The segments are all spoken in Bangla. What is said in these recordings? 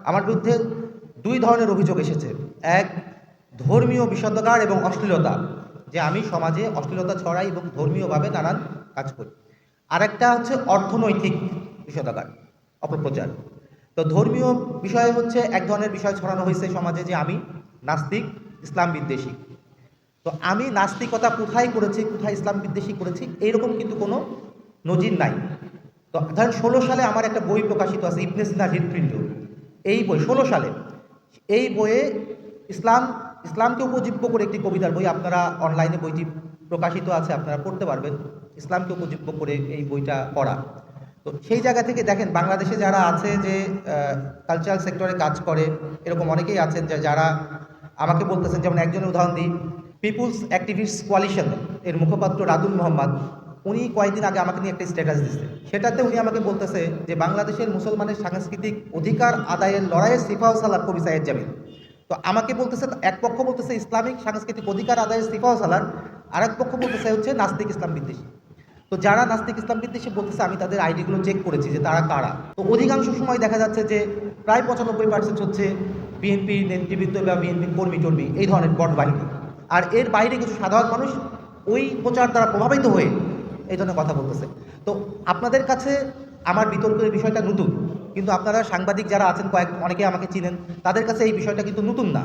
আমার বিরুদ্ধে দুই ধরনের অভিযোগ এসেছে। এক, ধর্মীয় বিষোদ্গার এবং অশ্লীলতা, যে আমি সমাজে অশ্লীলতা ছড়াই এবং ধর্মীয়ভাবে নানান কাজ করি। আরেকটা হচ্ছে অর্থনৈতিক বিষোদ্গার, অপপ্রচার। তো ধর্মীয় বিষয়ে হচ্ছে এক ধরনের বিষয় ছড়ানো হয়েছে সমাজে যে আমি নাস্তিক, ইসলাম বিদ্বেষী। তো আমি নাস্তিকতা কোথায় করেছি, কোথায় ইসলাম বিদ্বেষী করেছি, এইরকম কিন্তু কোনো নজির নাই। তো ধরেন 16 সালে আমার একটা বই প্রকাশিত আছে, ইবনে সিনার হৃৎপিণ্ড। এই বই 16 সালে, এই বইয়ে ইসলাম ইসলামকে উপজীব্য করে একটি কবিতার বই, আপনারা অনলাইনে বইটি প্রকাশিত আছে, আপনারা পড়তে পারবেন। ইসলামকে উপজীব্য করে এই বইটা পড়া। তো সেই জায়গা থেকে দেখেন বাংলাদেশে যারা আছে যে কালচারাল সেক্টরে কাজ করে, এরকম অনেকেই আছেন যারা আমাকে বলতেছেন, যেমন একজনের উদাহরণ দিই, পিপুলস অ্যাক্টিভিস্ট কোয়ালিশন এর মুখপাত্র রাদুল মোহাম্মদ, উনি কয়েকদিন আগে আমাকে নিয়ে একটা স্ট্যাটাস দিচ্ছে। সেটাতে উনি আমাকে বলতেছে যে বাংলাদেশের মুসলমানের সাংস্কৃতিক অধিকার আদায়ের লড়াইয়ে সিফাও সালার কবি সাইয়েদ জামিল। তো আমাকে বলতেছে, এক পক্ষ বলতেছে ইসলামিক সাংস্কৃতিক অধিকার আদায়ের সিফাও সালার, আর এক পক্ষ বলতেছে হচ্ছে নাস্তিক ইসলাম বিদ্বেষী। তো যারা নাস্তিক ইসলাম বিদ্বেষী বলতেছে, আমি তাদের আইডিগুলো চেক করেছি যে তারা কারা। তো অধিকাংশ সময় দেখা যাচ্ছে যে প্রায় 95% হচ্ছে বিএনপি নেতৃবৃন্দ বা বিএনপি কর্মী টর্মী, এই ধরনের বট বাহিনী। আর এর বাইরে কিছু সাধারণ মানুষ ওই প্রচার দ্বারা প্রভাবিত হয়ে এই ধরনের কথা বলতেছে। তো আপনাদের কাছে আমার বিতর্কের বিষয়টা নতুন, কিন্তু আপনারা সাংবাদিক যারা আছেন, অনেকে আমাকে চিনেন, তাদের কাছে এই বিষয়টা কিন্তু নতুন না।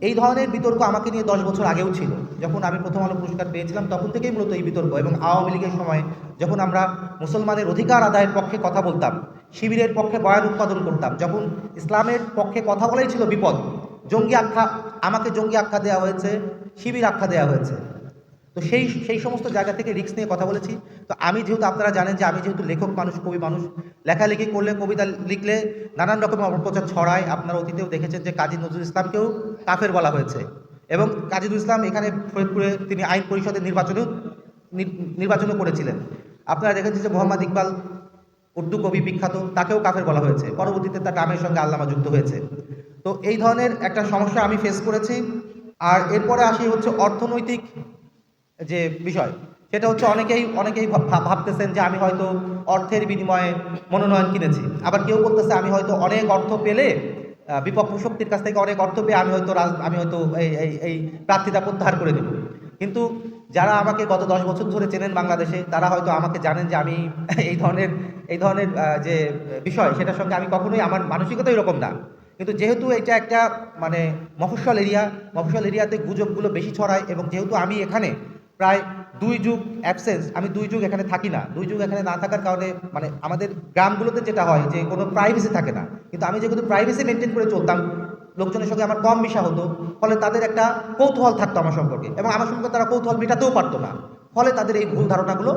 এই ধরনের বিতর্ক আমাকে নিয়ে 10 বছর আগেও ছিল। যখন আমি প্রথম আলো পুরস্কার পেয়েছিলাম তখন থেকেই মূলত এই বিতর্ক, এবং আওয়ামী লীগের সময় যখন আমরা মুসলমানের অধিকার আদায়ের পক্ষে কথা বলতাম, শিবিরের পক্ষে বয়ান উৎপাদন করতাম, যখন ইসলামের পক্ষে কথা বলাই ছিল বিপদ, জঙ্গি আখ্যা, আমাকে জঙ্গি আখ্যা দেওয়া হয়েছে, শিবির আখ্যা দেওয়া হয়েছে। তো সেই সমস্ত জায়গা থেকে রিস্ক নিয়ে কথা বলেছি। তো আমি যেহেতু, আপনারা জানেন যে আমি যেহেতু লেখক মানুষ, কবি মানুষ, লেখালেখি করলে, কবিতা লিখলে নানান রকমের অপপ্রচার ছড়ায়। আপনারা অতীতেও দেখেছেন যে কাজী নজরুল ইসলামকেও কাফের বলা হয়েছে, এবং কাজী নজরুল ইসলাম এখানে ফরিদপুরে তিনি আইন পরিষদের নির্বাচনও করেছিলেন। আপনারা দেখেছেন যে মোহাম্মদ ইকবাল, উর্দু কবি বিখ্যাত, তাকেও কাফের বলা হয়েছে, পরবর্তীতে তার নামের সঙ্গে আল্লামা যুক্ত হয়েছে। তো এই ধরনের একটা সমস্যা আমি ফেস করেছি। আর এরপরে আসি হচ্ছে অর্থনৈতিক যে বিষয়, সেটা হচ্ছে অনেকেই ভাবতেছেন যে আমি হয়তো অর্থের বিনিময়ে মনোনয়ন কিনেছি। আবার কেউ বলতেছে আমি হয়তো অনেক অর্থ পেলে, বিপক্ষ শক্তির কাছ থেকে অনেক অর্থ পেয়ে আমি হয়তো এই প্রার্থিতা প্রত্যাহার করে দেব। কিন্তু যারা আমাকে গত 10 বছর ধরে চেনেন বাংলাদেশে, তারা হয়তো আমাকে জানেন যে আমি এই ধরনের যে বিষয়, সেটার সঙ্গে আমি কখনোই, আমার মানসিকতা এরকম না। কিন্তু যেহেতু এটা একটা মানে মফস্বল এরিয়াতে গুজবগুলো বেশি ছড়ায়, এবং যেহেতু আমি এখানে প্রায় 2 যুগ অ্যাবসেন্স, আমি 2 যুগ এখানে থাকি না। 2 যুগ এখানে না থাকার কারণে মানে আমাদের গ্রামগুলোতে যেটা হয় যে কোনো প্রাইভেসি থাকে না, কিন্তু আমি যেহেতু প্রাইভেসি মেনটেন করে চলতাম, লোকজনের সঙ্গে আমার কম মিশা হতো, ফলে তাদের একটা কৌতূহল থাকতো আমার সম্পর্কে, এবং আমার সম্পর্কে তারা কৌতূহল মেটাতেও পারতো না। ফলে তাদের এই ভুল ধারণাগুলো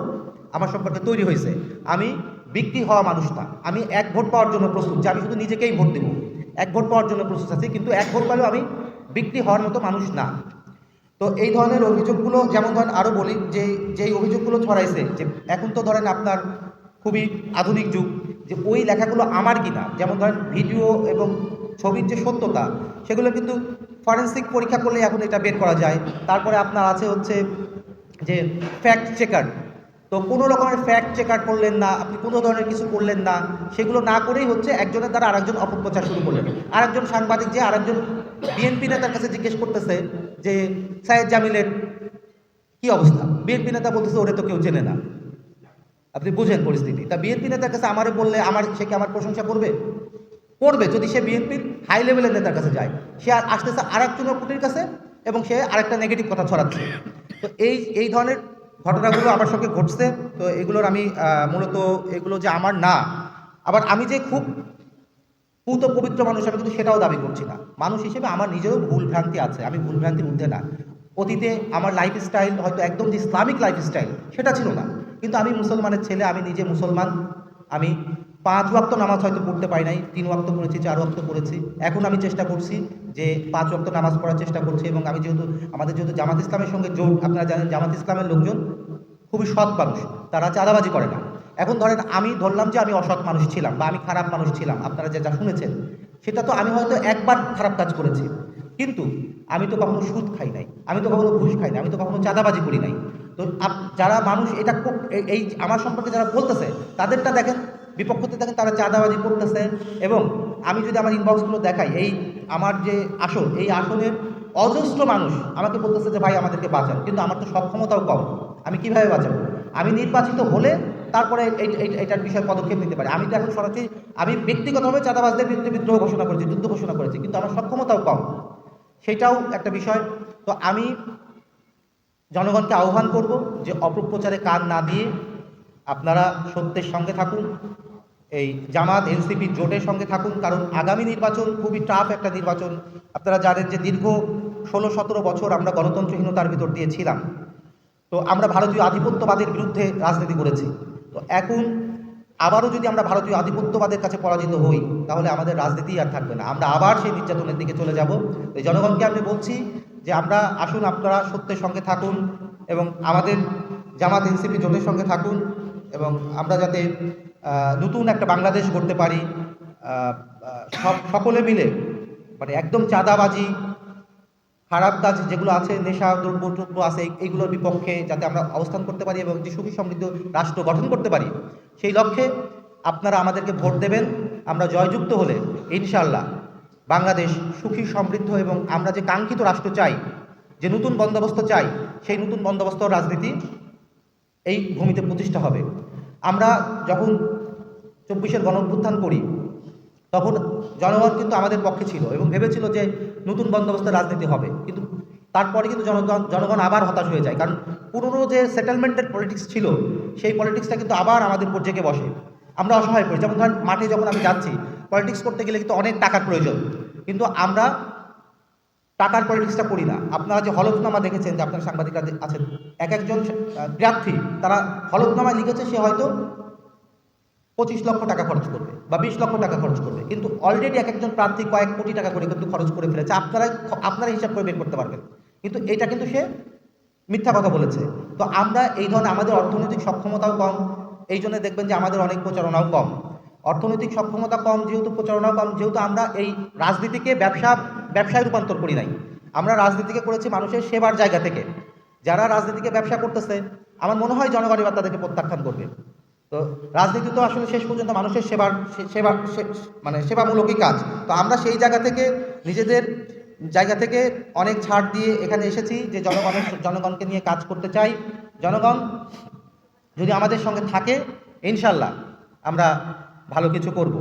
আমার সম্পর্কে তৈরি হয়েছে। আমি বিক্রি হওয়া মানুষ না, আমি 1 ভোট পাওয়ার জন্য প্রস্তুত, যে আমি শুধু নিজেকেই ভোট দেবো, 1 ভোট পাওয়ার জন্য প্রস্তুত আছি, কিন্তু 1 ভোট পেলেও আমি বিক্রি হওয়ার মতো মানুষ না। তো এই ধরনের অভিযোগগুলো, যেমন ধরেন আরও বলি যে যেই অভিযোগগুলো ছড়াইছে, যে এখন তো ধরেন আপনার খুবই আধুনিক যুগ, যে ওই লেখাগুলো আমার কিনা, যেমন ধরেন ভিডিও এবং ছবির যে সত্যতা, সেগুলো কিন্তু ফরেন্সিক পরীক্ষা করলে এখন এটা বের করা যায়। তারপরে আপনার আছে হচ্ছে যে ফ্যাক্ট চেকার, তো কোনো রকমের ফ্যাক্ট চেকার করলেন না, আপনি কোনো ধরনের কিছু করলেন না, সেগুলো না করেই হচ্ছে একজনের দ্বারা আরেকজন অপপ্রচার শুরু করলেন। আরেকজন সাংবাদিক যে আরেকজন বিএনপি নেতার কাছে জিজ্ঞেস করতেছে যে সাইয়েদ জামিলের কি অবস্থা, বিএনপি নেতা বলতেছে ওরে তো কেউ চেনে না। আপনি বুঝেন পরিস্থিতি। তা বিএনপি নেতার কাছে আমারে বললে সে কি আমার প্রশংসা করবে? করবে, যদি সে বিএনপির হাই লেভেলের নেতার কাছে যায়। সে আসতেছে আরেকজনের কুটির কাছে, এবং সে আরেকটা নেগেটিভ কথা ছড়াচ্ছে। তো এই ধরনের ঘটনাগুলো আমার সঙ্গে ঘটছে। তো এগুলোর আমি মূলত এগুলো যে আমার না, আবার আমি যে খুব পুত পবিত্র মানুষ, আমি কিন্তু সেটাও দাবি করছি না। মানুষ হিসেবে আমার নিজেরও ভুল ভ্রান্তি আছে, আমি ভুল ভ্রান্তির ঊর্ধ্বে না। অতীতে আমার লাইফস্টাইল হয়তো একদম যে ইসলামিক লাইফস্টাইল সেটা ছিল না, কিন্তু আমি মুসলমানের ছেলে, আমি নিজে মুসলমান। আমি 5 ওয়াক্ত নামাজ হয়তো পড়তে পারি নাই, 3 ওয়াক্ত পড়েছি, 4 ওয়াক্ত পড়েছি। এখন আমি চেষ্টা করছি যে 5 ওয়াক্ত নামাজ পড়ার চেষ্টা করছি, এবং আমি আমাদের যেহেতু জামাত ইসলামের সঙ্গে যোগ, আপনারা জানেন জামাত ইসলামের লোকজন খুবই সৎ মানুষ, তারা চাঁদাবাজি করে না। এখন ধরেন আমি ধরলাম যে আমি অসৎ মানুষ ছিলাম বা আমি খারাপ মানুষ ছিলাম, আপনারা যেটা শুনেছেন সেটা তো আমি হয়তো একবার খারাপ কাজ করেছি, কিন্তু আমি তো কখনো সুদ খাই নাই, আমি তো কখনো ঘুষ খাই নাই, আমি তো কখনো চাঁদাবাজি করি নাই। তো যারা মানুষ এটা খুব আমার সম্পর্কে যারা বলতেছে, তাদেরটা দেখেন, বিপক্ষতে দেখেন তারা চাঁদাবাজি করতেছে এবং আমি যদি আমার ইনবক্সগুলো দেখাই, এই আমার যে আসন, এই আসনের অজস্র মানুষ আমাকে বলতেছে যে ভাই আমাদেরকে বাঁচান, কিন্তু আমার তো সক্ষমতাও কম, আমি কিভাবে বাঁচাবো? আমি নির্বাচিত হলে তারপরে এইটার বিষয়ে পদক্ষেপ নিতে পারি। আমি তো এখন সরাসরি আমি ব্যক্তিগতভাবে চাঁদাবাজদের বিরুদ্ধে বিদ্রোহ ঘোষণা করেছি, যুদ্ধ ঘোষণা করেছি, কিন্তু আমার সক্ষমতাও কম, সেটাও একটা বিষয়। তো আমি জনগণকে আহ্বান করব যে অপপ্রচারে কান না দিয়ে আপনারা সত্যের সঙ্গে থাকুন, এই জামাত এনসিপি জোটের সঙ্গে থাকুন, কারণ আগামী নির্বাচন খুবই টাফ একটা নির্বাচন। আপনারা জানেন যে দীর্ঘ 16-17 বছর আমরা গণতন্ত্রহীনতার ভিতর দিয়ে ছিলাম। তো আমরা ভারতীয় আধিপত্যবাদের বিরুদ্ধে রাজনীতি করেছি। তো এখন আবারও যদি আমরা ভারতীয় আধিপত্যবাদের কাছে পরাজিত হই, তাহলে আমাদের রাজনীতি আর থাকবে না, আমরা আবার সেই নির্যাতনের দিকে চলে যাব। এই জনগণকে আমি বলছি যে আমরা আসুন, আপনারা সত্যের সঙ্গে থাকুন এবং আমাদের জামাত এনসিপি জোটের সঙ্গে থাকুন, এবং আমরা যাতে নতুন একটা বাংলাদেশ গড়তে পারি। সকলে মিলে, মানে একদম চাঁদাবাজি, খারাপ কাজ যেগুলো আছে, নেশা দ্রব্য আছে, এইগুলোর বিপক্ষে যাতে আমরা অবস্থান করতে পারি এবং যে সুখী সমৃদ্ধ রাষ্ট্র গঠন করতে পারি, সেই লক্ষ্যে আপনারা আমাদেরকে ভোট দেবেন। আমরা জয়যুক্ত হলে ইনশাআল্লাহ বাংলাদেশ সুখী সমৃদ্ধ এবং আমরা যে কাঙ্ক্ষিত রাষ্ট্র চাই, যে নতুন বন্দোবস্ত চাই, সেই নতুন বন্দোবস্ত রাজনীতি এই ভূমিতে প্রতিষ্ঠা হবে। আমরা যখন 24-এর গণঅভ্যুত্থান করি, তখন জনগণ কিন্তু আমাদের পক্ষে ছিল এবং ভেবেছিল যে নতুন বন্দোবস্তের রাজনীতি হবে, কিন্তু তারপরে কিন্তু জনগণ আবার হতাশ হয়ে যায়, কারণ পুরনো যে সেটেলমেন্টের পলিটিক্স ছিল, সেই পলিটিক্সটা কিন্তু আবার আমাদের উপর জেগে বসে। আমরা অসহায় পড়ি। যেমন ধরেন মাঠে যখন আমি যাচ্ছি, পলিটিক্স করতে গেলে কিন্তু অনেক টাকার প্রয়োজন, কিন্তু আমরা টাকার পলিটিক্সটা করি না। আপনারা যে হলফনামা দেখেছেন, যে আপনার সাংবাদিকরা আছেন, এক একজন প্রার্থী তারা হলফনামায় লিখেছে সে হয়তো 25 লক্ষ টাকা খরচ করবে বা 20 লক্ষ টাকা খরচ করবে, কিন্তু অলরেডি এক একজন প্রার্থী কয়েক কোটি টাকা করে কিন্তু খরচ করে ফেলেছে। আপনারা হিসাব করে বের করতে পারবেন, কিন্তু এটা কিন্তু সে মিথ্যা কথা বলেছে। তো আমরা এই ধরনের, আমাদের অর্থনৈতিক সক্ষমতাও কম, এই জন্য দেখবেন যে আমাদের অনেক প্রচারণাও কম। অর্থনৈতিক সক্ষমতা কম যেহেতু, প্রচারণাও কম যেহেতু, আমরা এই রাজনীতিকে ব্যবসায় রূপান্তর করি নাই। আমরা রাজনীতিকে করেছি মানুষের সেবার জায়গা থেকে। যারা রাজনীতিকে ব্যবসা করতেছে, আমার মনে হয় জনগণ এবার তাদেরকে প্রত্যাখ্যান করবে। তো রাজনীতি তো আসলে শেষ পর্যন্ত মানুষের মানে সেবামূলকই কাজ। তো আমরা সেই জায়গা থেকে, নিজেদের জায়গা থেকে অনেক ছাড় দিয়ে এখানে এসেছি যে জনগণকে নিয়ে কাজ করতে চাই। জনগণ যদি আমাদের সঙ্গে থাকে, ইনশাল্লাহ আমরা ভালো কিছু করব।